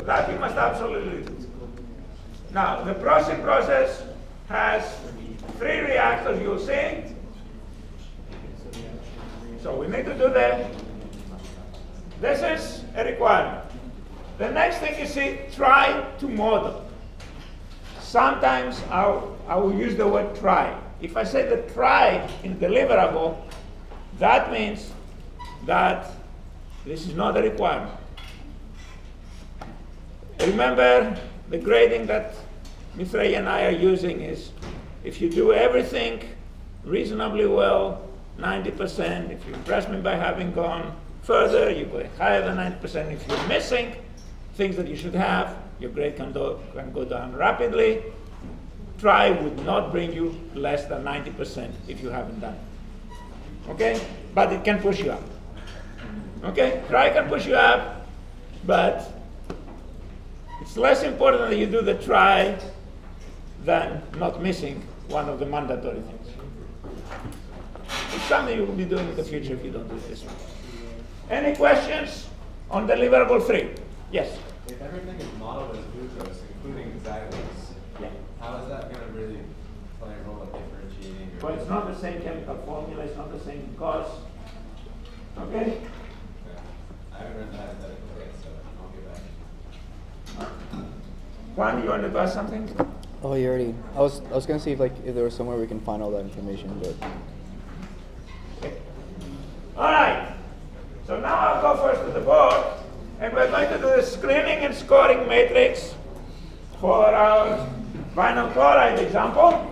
So that you must absolutely do. Now, the processing process has 3 reactors, you'll see. So we need to do that. This is a requirement. The next thing you see, try to model. Sometimes I will use the word try. If I say the try in deliverable, that means that this is not a requirement. Remember, the grading that Mithray and I are using is if you do everything reasonably well, 90%. If you impress me by having gone further, you go higher than 90%. If you're missing things that you should have, your grade can go down rapidly. Try would not bring you less than 90% if you haven't done it. Okay? But it can push you up. Okay? Try can push you up, but it's less important that you do the try than not missing one of the mandatory things. It's something you will be doing in the future if you don't do this one. Any questions on deliverable 3? Yes? If everything is modeled as glucose, including xylose, yeah. How is that going to really play a role in differentiating? Well, it's not the same chemical formula, it's not the same cause. Okay? I haven't read that yet, so I'll get back. Juan, you want to ask something? Oh, you already. I was gonna see if there was somewhere we can find all that information, but. Okay. All right. So now I'll go first to the board, and we're going to do the screening and scoring matrix for our vinyl chloride example.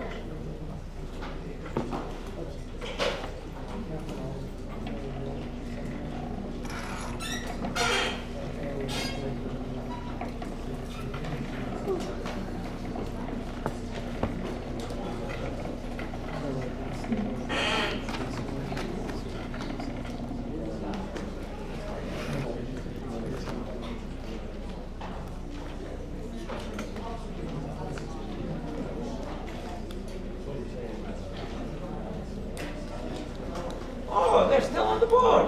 Oh, they're still on the board.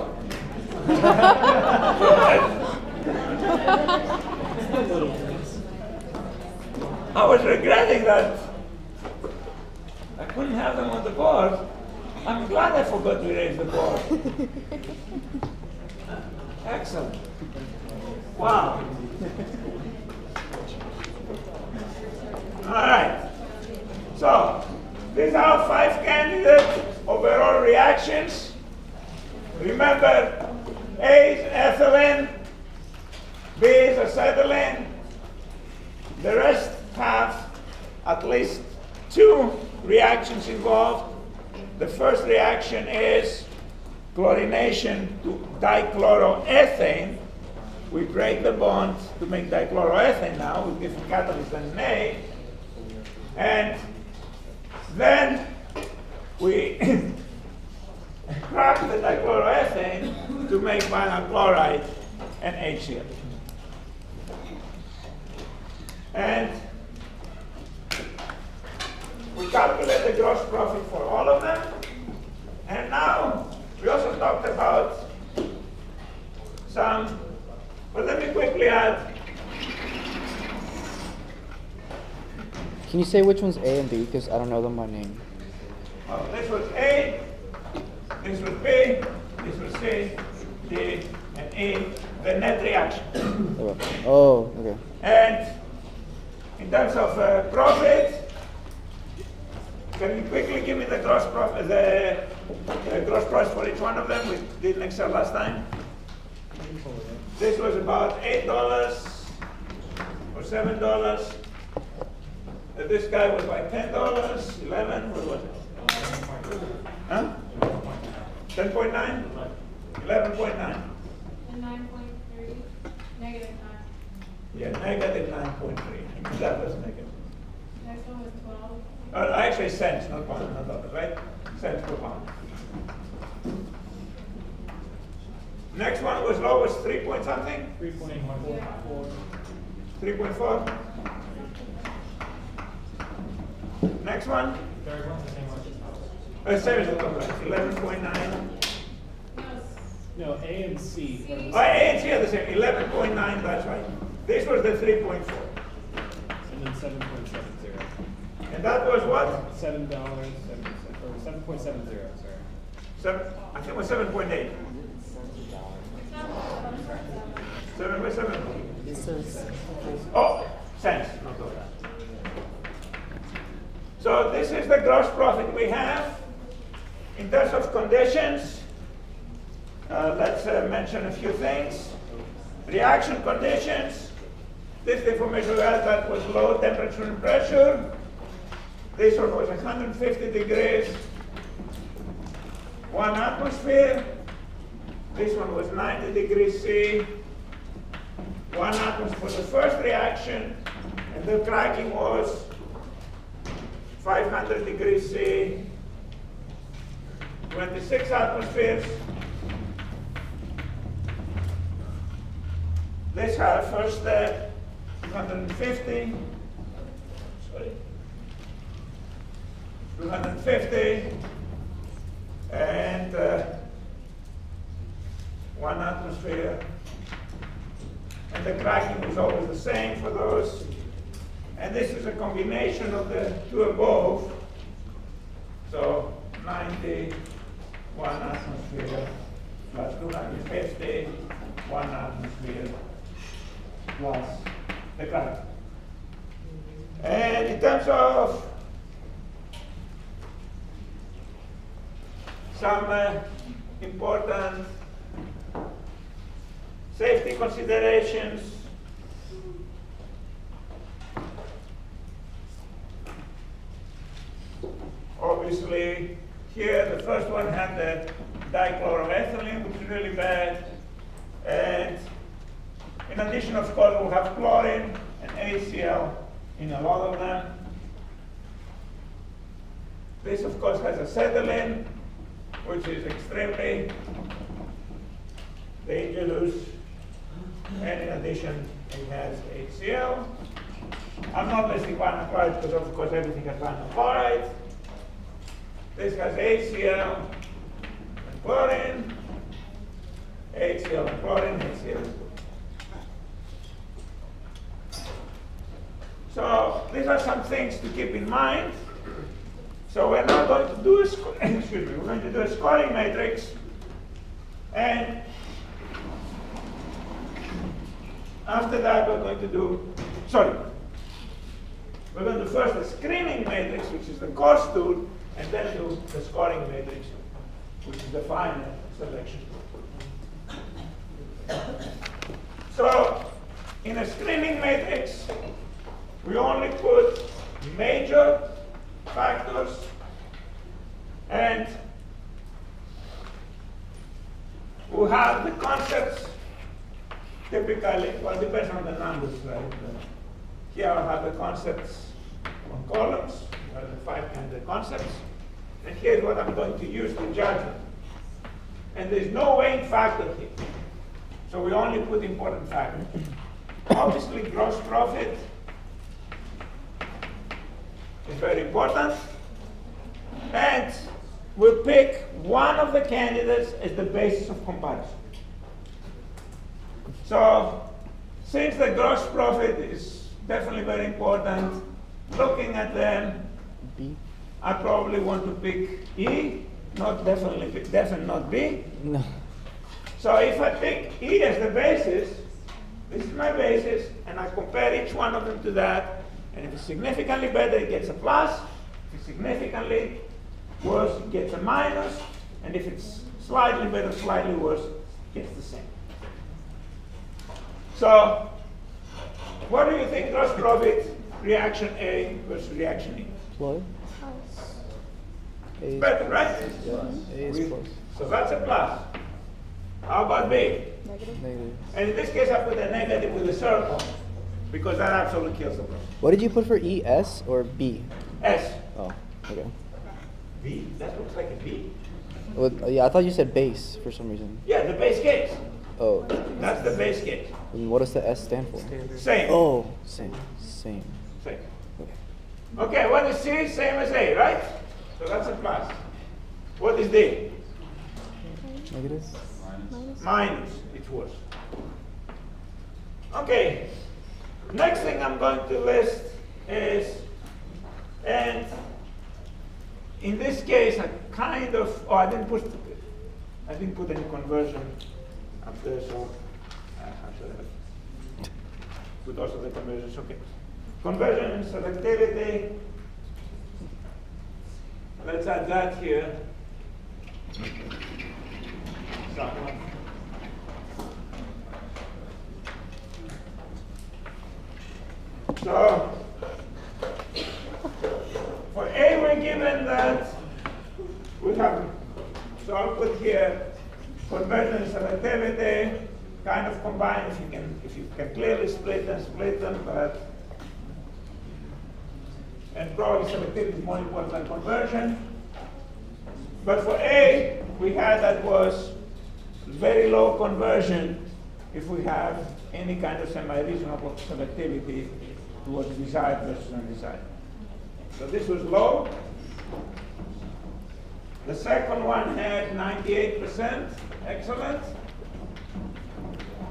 I was regretting that I couldn't have them on the board. I'm glad I forgot to erase the board. Excellent. Wow. All right. So, these are 5 candidate overall reactions. Remember, A is ethylene, B is acetylene. The rest have at least 2 reactions involved. The first reaction is chlorination to dichloroethane. We break the bond to make dichloroethane now with different catalysts than A. And then we crack the dichloroethane to make vinyl chloride and HCl. And we calculate the gross profit for all of them. And now we also talked about some, but let me quickly add. Can you say which one's A and B? Because I don't know them by name. Oh, this was A, this was B, this was C, D, and E, the net reaction. Oh, okay. And in terms of profit, can you quickly give me the gross profit, the gross price for each one of them? We did in Excel last time. This was about $8 or $7. This guy was like $10, 11, what was it? Huh? 10.9? 11.9. And 9.3, negative 9. Yeah, negative 9.3. That was negative. Next one was 12. Actually, cents, not pounds, not dollars, right? Cents per pound. Next one was low, was 3 point something? 3.4. 3.4. Next one? Third one's the same one. Same as the top right, 11.9. No, A and C. Oh, A and C are the same, 11.9, that's right. This was the 3.4. And then 7.70. And that was what? $7.70 or 7.70. Sorry. I think it was 7.8. 7.7. Oh, cents, not dollars. So this is the gross profit we have. In terms of conditions, let's mention a few things. Reaction conditions. This is the information we had that was low temperature and pressure. This one was 150 degrees, 1 atmosphere. This one was 90 degrees C, 1 atmosphere for the first reaction, and the cracking was 500 degrees C, 26 atmospheres. This had first step, 250, sorry, 250, and 1 atmosphere. And the cracking was always the same for those. And this is a combination of the two above. So 90, 1 atmosphere, plus 250, 1 atmosphere, plus the cracking. And in terms of some important safety considerations, obviously here the first one had the dichloroethylene, which is really bad, and in addition, of course, we'll have chlorine and HCl in a lot of them. This, of course, has acetylene, which is extremely dangerous, and in addition, it has HCl. I'm not listing vinyl chloride because, of course, everything has vinyl chloride. This has HCl and chlorine, HCl and chlorine, HCl and chlorine. So these are some things to keep in mind. So we're now going to do a we're going to do a scoring matrix, and after that we're going to do, we're going to do first the screening matrix, which is the cost tool, and then do the scoring matrix, which is the final selection. So in a screening matrix, we only put major factors, and we have the concepts typically, well, it depends on the numbers, right? Here I have the concepts on columns, the 5 candidate concepts, and here's what I'm going to use to judge them. And there's no weighing factor here, so we only put important factors. Obviously, gross profit is very important, and we'll pick one of the candidates as the basis of comparison. So since the gross profit is definitely very important, looking at them, B. I probably want to pick E, not definitely not B. No. So if I pick E as the basis, this is my basis, and I compare each one of them to that, and if it's significantly better, it gets a plus. If it's significantly worse, it gets a minus. And if it's slightly better, slightly worse, it gets the same. So what do you think gross profit, reaction A versus reaction E? What? A is Better, right? Yeah, A is plus. So that's a plus. How about B? Negative. And in this case, I put a negative with a circle, because that absolutely kills the problem. What did you put for E, S or B? S. Oh, okay. B? That looks like a B. Well, yeah, I thought you said base for some reason. Yeah, the base case. Oh. That's the base case. And what does the S stand for? Same. Oh, same. Same. Same. Okay. Okay, what is C? Same as A, right? So that's a plus. What is D? Negative. Minus. It's worse. Okay, Next thing I'm going to list is, and in this case, I kind of, I didn't put any conversion up there, so I should have put also the conversions. Okay, conversion and selectivity. Let's add that here. Someone. So, for A, we're given that we have, so I'll put here conversion and selectivity, kind of combine if you can clearly split them, but, and probably selectivity is more important than conversion. But for A, we had that was very low conversion if we have any kind of semi-reasonable selectivity towards desired versus undesired. So this was low. The second one had 98%, excellent.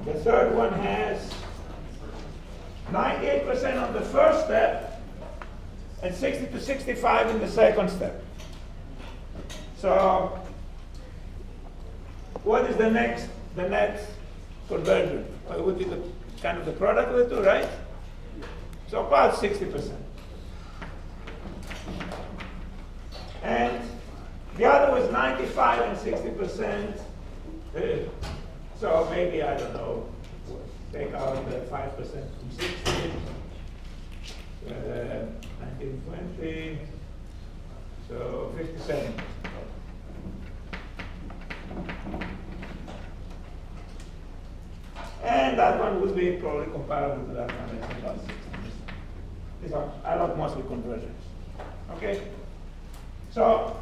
The third one has 98% on the first step and 60 to 65 in the second step. So what is the net conversion? Well, it would be the kind of the product of the two, right? So about 60%. And the other was 95 and 60%. So maybe, I don't know, take out the 5% from 60. 1920. So 57. And that one would be probably comparable to that one. It's about 60. These are, I love mostly conversions. Okay? So,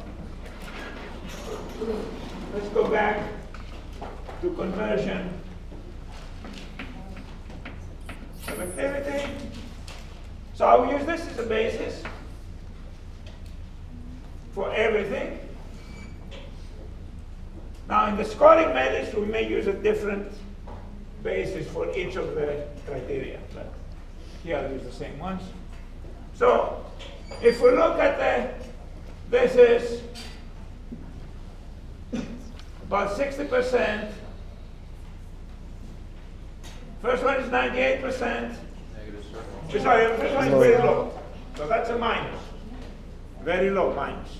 let's go back to conversion selectivity. So I will use this as a basis for everything. Now in the scoring methods, we may use a different basis for each of the criteria, but here I'll use the same ones. So if we look at this is about 60%. First one is 98%. Negative circle. Sorry, the first one is very low. So that's a minus. Very low minus.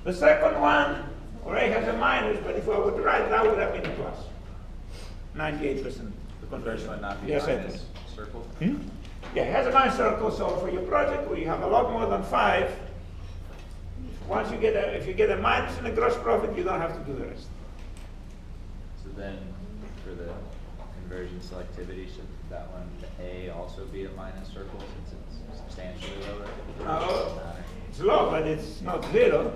The second one already has a minus, but if I were to write that would have been a plus. 98% the conversion. Would not be Yes, minus circle. Yeah, it has a minus circle, so for your project where you have a lot more than 5, once you get if you get a minus in the gross profit, you don't have to do the rest. So then, for the conversion selectivity, should that one, the A, also be a minus circle since it's substantially lower? No, it's low, but it's not 0.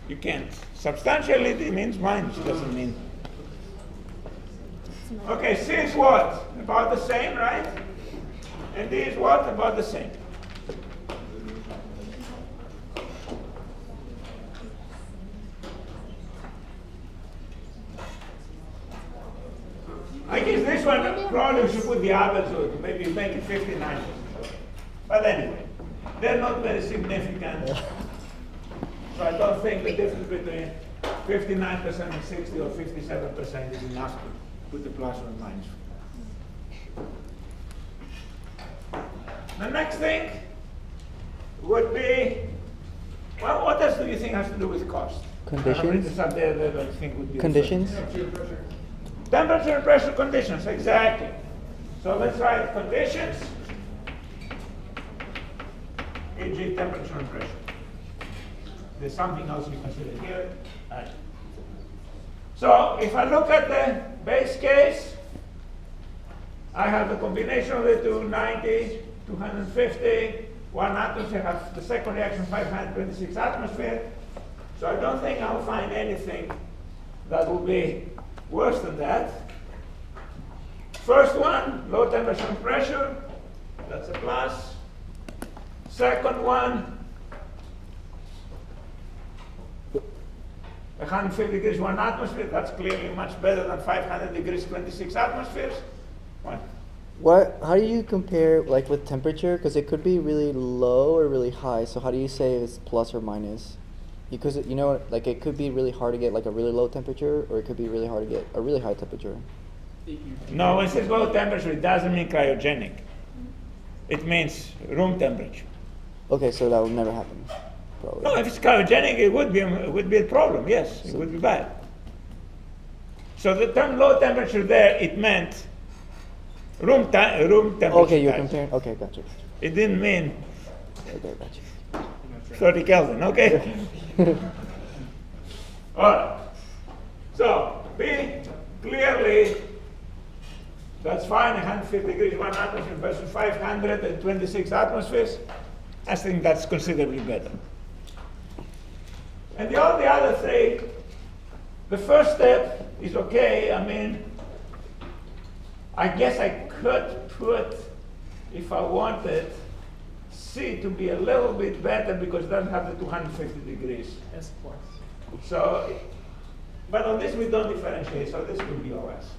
You can't. Substantially, it means minus, it doesn't mean. Okay, C is what? About the same, right? And D is what? About the same. I guess this one probably we should put the others, or maybe make it 59%. But anyway, they're not very significant. So I don't think the difference between 59% and 60 or 57% is enough to put the plus or minus. The next thing would be, well, what else do you think has to do with cost? Conditions? Conditions? Temperature and pressure conditions, exactly. So let's write conditions, e.g. temperature and pressure. There's something else we consider here. Right. So if I look at the base case, I have a combination of the two, 90, 250, 1 atmosphere, have the second reaction 526 atmosphere. So I don't think I'll find anything that will be worse than that. First one, low temperature and pressure, that's a plus. Second one, 150 degrees 1 atmosphere, that's clearly much better than 500 degrees 26 atmospheres. One. How do you compare like with temperature? Because it could be really low or really high. So how do you say if it's plus or minus? Because you know, like it could be really hard to get like a really low temperature, or it could be really hard to get a really high temperature. No, when it says low temperature, it doesn't mean cryogenic. It means room temperature. Okay, so that would never happen, probably. No, if it's cryogenic, it would be a problem. Yes, it would be bad. So the term low temperature there, it meant room temperature. Okay, you're comparing. Okay, gotcha. It didn't mean Okay, gotcha. 30 Kelvin. Okay. All right. So B, clearly, that's fine. 150 degrees 1 atmosphere versus 526 atmospheres. I think that's considerably better. And all the other three, the first step is okay. I mean, I guess I could put, if I wanted, C to be a little bit better because it doesn't have the 250 degrees. S plus. So, but on this we don't differentiate, so this will be OS.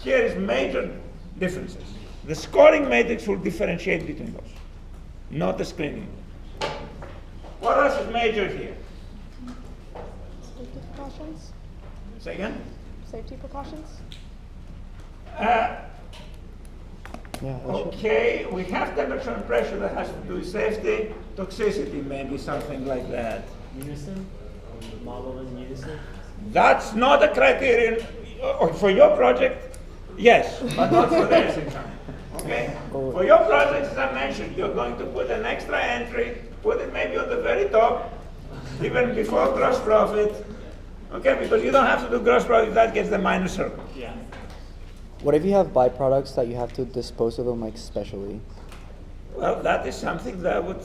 Here is major differences. The scoring matrix will differentiate between those, not the screening. What else is major here? Safety precautions? Say again? Safety precautions? Yeah. Okay, we have temperature and pressure that has to do with safety, toxicity, maybe something like that. Unison? Model in unison? That's not a criterion for your project. Yes, but not for theirs in time. Okay? For your project, as I mentioned, you're going to put an extra entry, put it maybe on the very top, even before gross profit. Okay, because you don't have to do gross profit, that gets the minus circle. Yeah. What if you have byproducts that you have to dispose of them like specially? Well, that is something that would,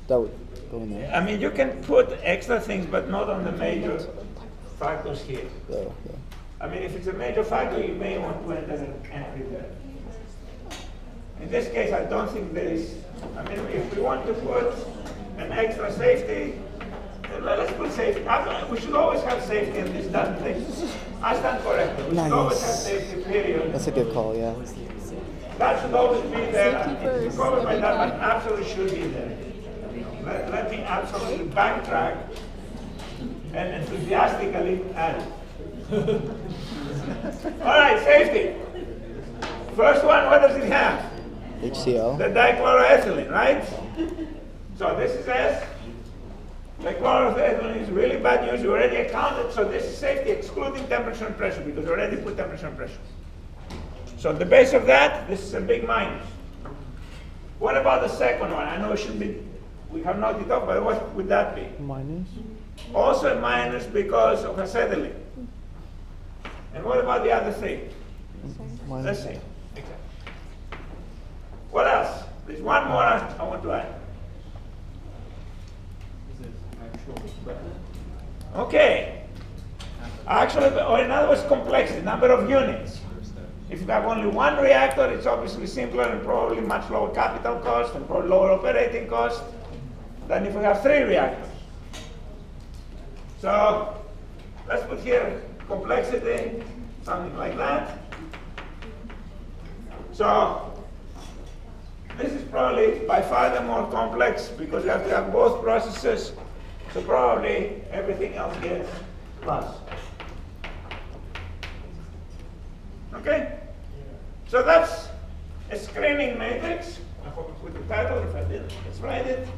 That would go in there. I mean, you can put extra things, but not on the major factors here. Yeah. I mean, if it's a major factor, you may want to enter an entry there. In this case, I don't think there is, I mean, if we want to put an extra safety, then let's put safety. We should always have safety in this done thing. I stand corrected. We should always have Nice. safety, period. That's a good call, yeah. That should always be there. Safety It's first. covered by that, but absolutely should be there. Let me absolutely backtrack and enthusiastically add it. All right, safety. First one, what does it have? HCl. The dichloroethylene, right? So this is S. Dichloroethylene is really bad news. You already accounted, so this is safety excluding temperature and pressure because you already put temperature and pressure. So at the base of that, this is a big minus. What about the second one? I know it should be, we have knocked it off, but what would that be? Minus. Also a minus because of acetylene. And what about the other three? Minus. Let's see. Exactly. What else? There's one more I want to add. Is it actual equipment? Okay. Actually, or in other words, complexity, number of units. If you have only one reactor, it's obviously simpler and probably much lower capital cost and probably lower operating cost than if we have 3 reactors. So let's put here complexity, something like that. So this is probably by far the more complex because you have to have both processes. So probably everything else gets plus. Okay? So that's a screening matrix. I hope I put the title. If I didn't, let's write it.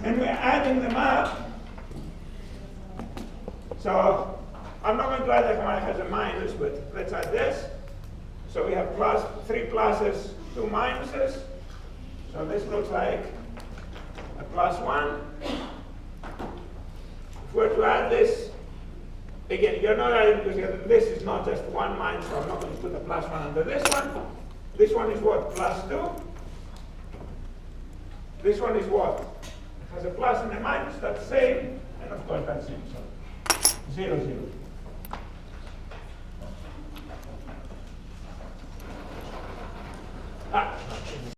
And we're adding them up. So I'm not going to add that one has a minus, but let's add this. So we have 3 pluses, 2 minuses. So this looks like a +1. If we're to add this, again, you're not adding because this is not just 1 minus, so I'm not going to put a +1 under this one. This one is what? +2. This one is what? Has a plus and a minus, that's same, and of course that's same. So 0, 0.